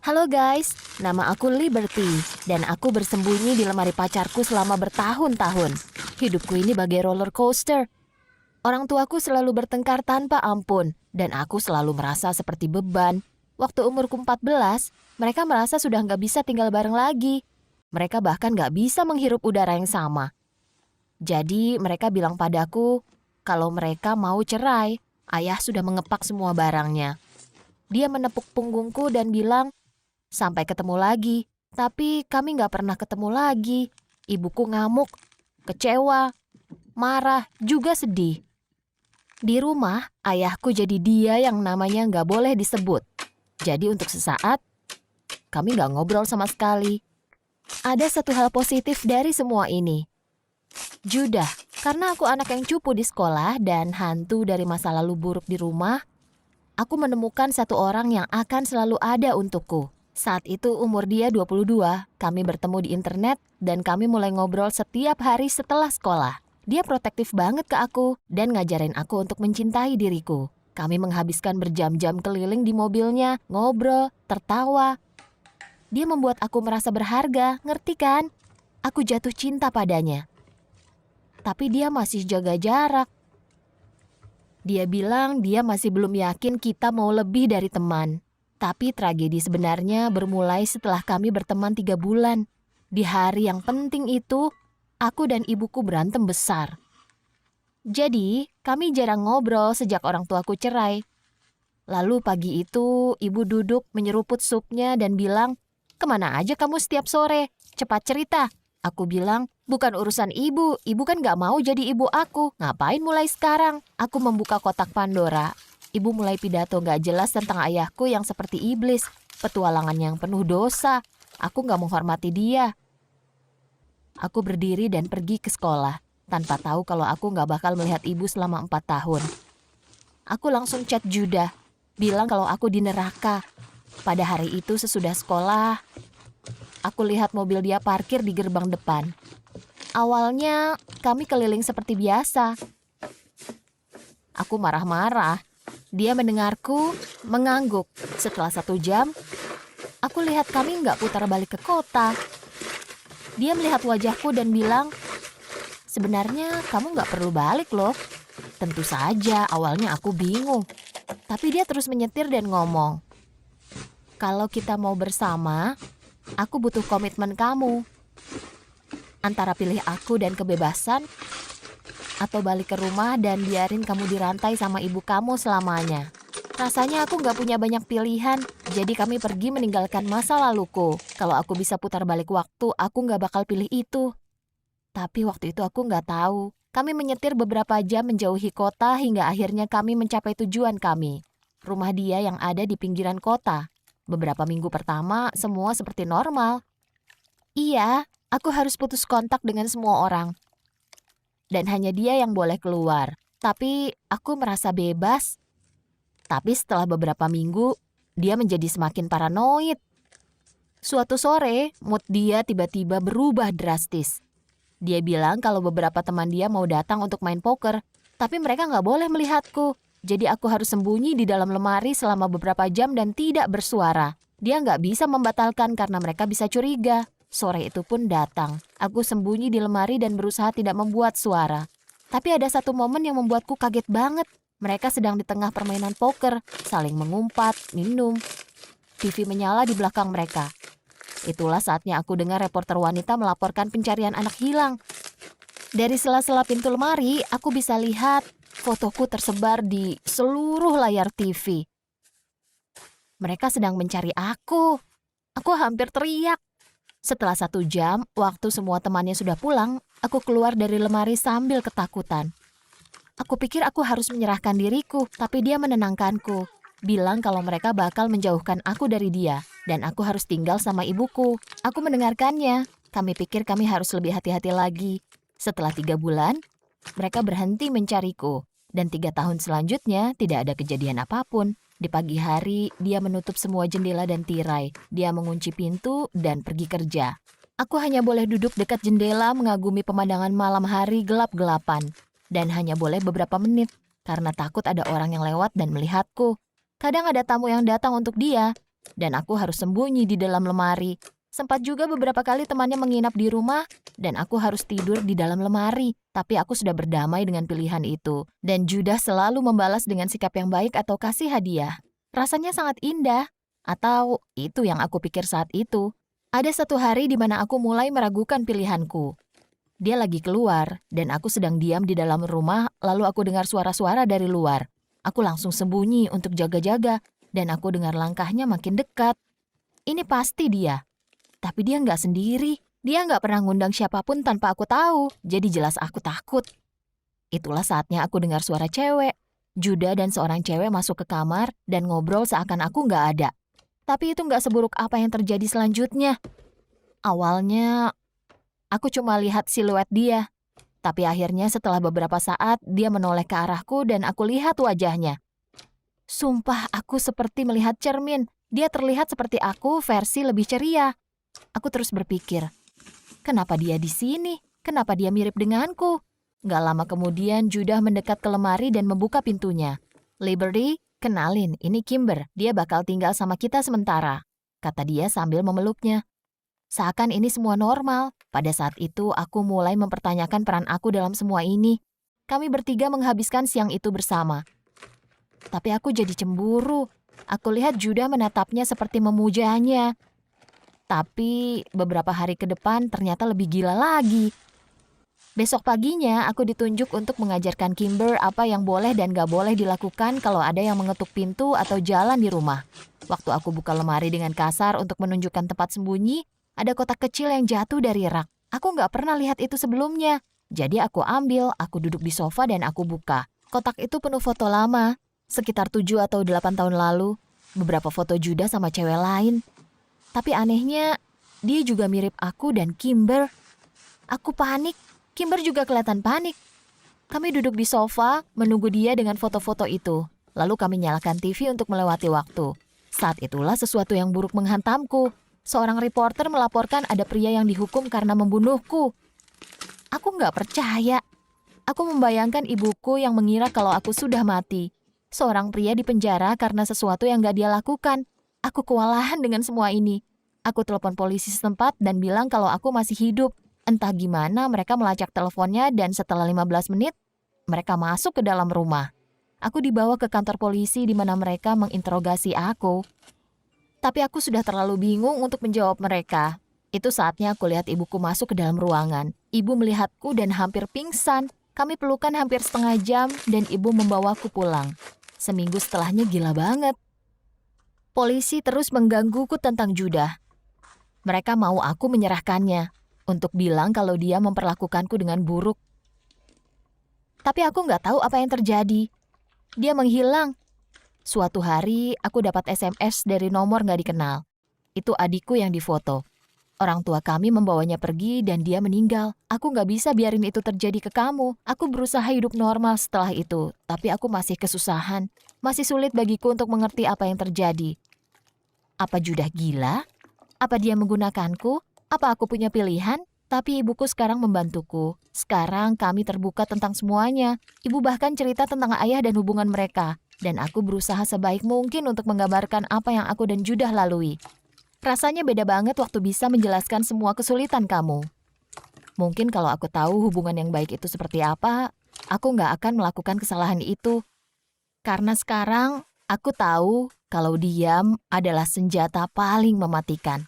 Halo guys, nama aku Liberty dan aku bersembunyi di lemari pacarku selama bertahun-tahun. Hidupku ini bagai roller coaster. Orang tuaku selalu bertengkar tanpa ampun dan aku selalu merasa seperti beban. Waktu umurku 14, mereka merasa sudah nggak bisa tinggal bareng lagi. Mereka bahkan nggak bisa menghirup udara yang sama. Jadi mereka bilang padaku kalau mereka mau cerai. Ayah sudah mengepak semua barangnya. Dia menepuk punggungku dan bilang, "Sampai ketemu lagi." Tapi kami nggak pernah ketemu lagi. Ibuku ngamuk, kecewa, marah, juga sedih. Di rumah, ayahku jadi dia yang namanya nggak boleh disebut. Jadi untuk sesaat, kami nggak ngobrol sama sekali. Ada satu hal positif dari semua ini. Judah, karena aku anak yang cupu di sekolah dan hantu dari masa lalu buruk di rumah, aku menemukan satu orang yang akan selalu ada untukku. Saat itu umur dia 22, kami bertemu di internet dan kami mulai ngobrol setiap hari setelah sekolah. Dia protektif banget ke aku dan ngajarin aku untuk mencintai diriku. Kami menghabiskan berjam-jam keliling di mobilnya, ngobrol, tertawa. Dia membuat aku merasa berharga, ngerti kan? Aku jatuh cinta padanya. Tapi dia masih jaga jarak. Dia bilang dia masih belum yakin kita mau lebih dari teman. Tapi tragedi sebenarnya bermulai setelah kami berteman 3 bulan. Di hari yang penting itu, aku dan ibuku berantem besar. Jadi, kami jarang ngobrol sejak orang tuaku cerai. Lalu pagi itu, ibu duduk menyeruput supnya dan bilang, "Kemana aja kamu setiap sore? Cepat cerita." Aku bilang, "Bukan urusan ibu kan gak mau jadi ibu aku. Ngapain mulai sekarang?" Aku membuka kotak Pandora. Ibu mulai pidato gak jelas tentang ayahku yang seperti iblis, petualangan yang penuh dosa. Aku gak menghormati dia. Aku berdiri dan pergi ke sekolah, tanpa tahu kalau aku gak bakal melihat ibu selama 4 tahun. Aku langsung chat Judah, bilang kalau aku di neraka. Pada hari itu sesudah sekolah, aku lihat mobil dia parkir di gerbang depan. Awalnya kami keliling seperti biasa. Aku marah-marah. Dia mendengarku, mengangguk. Setelah 1 jam, aku lihat kami nggak putar balik ke kota. Dia melihat wajahku dan bilang, "Sebenarnya kamu nggak perlu balik loh." Tentu saja awalnya aku bingung. Tapi dia terus menyetir dan ngomong, "Kalau kita mau bersama, aku butuh komitmen kamu. Antara pilih aku dan kebebasan, atau balik ke rumah dan biarin kamu dirantai sama ibu kamu selamanya." Rasanya aku gak punya banyak pilihan, jadi kami pergi meninggalkan masa laluku. Kalau aku bisa putar balik waktu, aku gak bakal pilih itu. Tapi waktu itu aku gak tahu. Kami menyetir beberapa jam menjauhi kota hingga akhirnya kami mencapai tujuan kami. Rumah dia yang ada di pinggiran kota. Beberapa minggu pertama, semua seperti normal. Iya, aku harus putus kontak dengan semua orang. Dan hanya dia yang boleh keluar. Tapi aku merasa bebas. Tapi setelah beberapa minggu, dia menjadi semakin paranoid. Suatu sore, mood dia tiba-tiba berubah drastis. Dia bilang kalau beberapa teman dia mau datang untuk main poker, tapi mereka nggak boleh melihatku. Jadi aku harus sembunyi di dalam lemari selama beberapa jam dan tidak bersuara. Dia nggak bisa membatalkan karena mereka bisa curiga. Sore itu pun datang. Aku sembunyi di lemari dan berusaha tidak membuat suara. Tapi ada satu momen yang membuatku kaget banget. Mereka sedang di tengah permainan poker, saling mengumpat, minum. TV menyala di belakang mereka. Itulah saatnya aku dengar reporter wanita melaporkan pencarian anak hilang. Dari sela-sela pintu lemari, aku bisa lihat fotoku tersebar di seluruh layar TV. Mereka sedang mencari aku. Aku hampir teriak. Setelah 1 jam, waktu semua temannya sudah pulang, aku keluar dari lemari sambil ketakutan. Aku pikir aku harus menyerahkan diriku, tapi dia menenangkanku. Bilang kalau mereka bakal menjauhkan aku dari dia, dan aku harus tinggal sama ibuku. Aku mendengarkannya. Kami pikir kami harus lebih hati-hati lagi. Setelah 3 bulan, mereka berhenti mencariku. Dan 3 tahun selanjutnya tidak ada kejadian apapun. Di pagi hari, dia menutup semua jendela dan tirai. Dia mengunci pintu dan pergi kerja. Aku hanya boleh duduk dekat jendela mengagumi pemandangan malam hari gelap-gelapan. Dan hanya boleh beberapa menit, karena takut ada orang yang lewat dan melihatku. Kadang ada tamu yang datang untuk dia, dan aku harus sembunyi di dalam lemari. Sempat juga beberapa kali temannya menginap di rumah, dan aku harus tidur di dalam lemari. Tapi aku sudah berdamai dengan pilihan itu. Dan Judah selalu membalas dengan sikap yang baik atau kasih hadiah. Rasanya sangat indah. Atau itu yang aku pikir saat itu. Ada satu hari di mana aku mulai meragukan pilihanku. Dia lagi keluar, dan aku sedang diam di dalam rumah, lalu aku dengar suara-suara dari luar. Aku langsung sembunyi untuk jaga-jaga, dan aku dengar langkahnya makin dekat. Ini pasti dia. Tapi dia nggak sendiri. Dia nggak pernah ngundang siapapun tanpa aku tahu, jadi jelas aku takut. Itulah saatnya aku dengar suara cewek. Judah dan seorang cewek masuk ke kamar dan ngobrol seakan aku nggak ada. Tapi itu nggak seburuk apa yang terjadi selanjutnya. Awalnya, aku cuma lihat siluet dia. Tapi akhirnya setelah beberapa saat, dia menoleh ke arahku dan aku lihat wajahnya. Sumpah, aku seperti melihat cermin. Dia terlihat seperti aku versi lebih ceria. Aku terus berpikir, kenapa dia di sini? Kenapa dia mirip denganku? Gak lama kemudian Judah mendekat ke lemari dan membuka pintunya. Liberty, kenalin, ini Kimber. Dia bakal tinggal sama kita sementara, kata dia sambil memeluknya. Seakan ini semua normal. Pada saat itu aku mulai mempertanyakan peran aku dalam semua ini. Kami bertiga menghabiskan siang itu bersama. Tapi aku jadi cemburu. Aku lihat Judah menatapnya seperti memujanya. Tapi beberapa hari ke depan ternyata lebih gila lagi. Besok paginya aku ditunjuk untuk mengajarkan Kimber apa yang boleh dan gak boleh dilakukan kalau ada yang mengetuk pintu atau jalan di rumah. Waktu aku buka lemari dengan kasar untuk menunjukkan tempat sembunyi, ada kotak kecil yang jatuh dari rak. Aku gak pernah lihat itu sebelumnya. Jadi aku ambil, aku duduk di sofa dan aku buka. Kotak itu penuh foto lama, sekitar 7 atau 8 tahun lalu. Beberapa foto Judah sama cewek lain. Tapi anehnya, dia juga mirip aku dan Kimber. Aku panik. Kimber juga kelihatan panik. Kami duduk di sofa, menunggu dia dengan foto-foto itu. Lalu kami nyalakan TV untuk melewati waktu. Saat itulah sesuatu yang buruk menghantamku. Seorang reporter melaporkan ada pria yang dihukum karena membunuhku. Aku nggak percaya. Aku membayangkan ibuku yang mengira kalau aku sudah mati. Seorang pria di penjara karena sesuatu yang nggak dia lakukan. Aku kewalahan dengan semua ini. Aku telepon polisi setempat dan bilang kalau aku masih hidup. Entah gimana mereka melacak teleponnya dan setelah 15 menit, mereka masuk ke dalam rumah. Aku dibawa ke kantor polisi di mana mereka menginterogasi aku. Tapi aku sudah terlalu bingung untuk menjawab mereka. Itu saatnya aku lihat ibuku masuk ke dalam ruangan. Ibu melihatku dan hampir pingsan. Kami pelukan hampir setengah jam dan ibu membawaku pulang. Seminggu setelahnya gila banget. Polisi terus menggangguku tentang Judah. Mereka mau aku menyerahkannya untuk bilang kalau dia memperlakukanku dengan buruk. Tapi aku nggak tahu apa yang terjadi. Dia menghilang. Suatu hari, aku dapat SMS dari nomor nggak dikenal. Itu adikku yang difoto. Orang tua kami membawanya pergi dan dia meninggal. Aku nggak bisa biarin itu terjadi ke kamu. Aku berusaha hidup normal setelah itu, tapi aku masih kesusahan. Masih sulit bagiku untuk mengerti apa yang terjadi. Apa Judah gila? Apa dia menggunakanku? Apa aku punya pilihan? Tapi ibuku sekarang membantuku. Sekarang kami terbuka tentang semuanya. Ibu bahkan cerita tentang ayah dan hubungan mereka. Dan aku berusaha sebaik mungkin untuk menggambarkan apa yang aku dan Judah lalui. Rasanya beda banget waktu bisa menjelaskan semua kesulitan kamu. Mungkin kalau aku tahu hubungan yang baik itu seperti apa, aku nggak akan melakukan kesalahan itu. Karena sekarang, aku tahu kalau diam adalah senjata paling mematikan.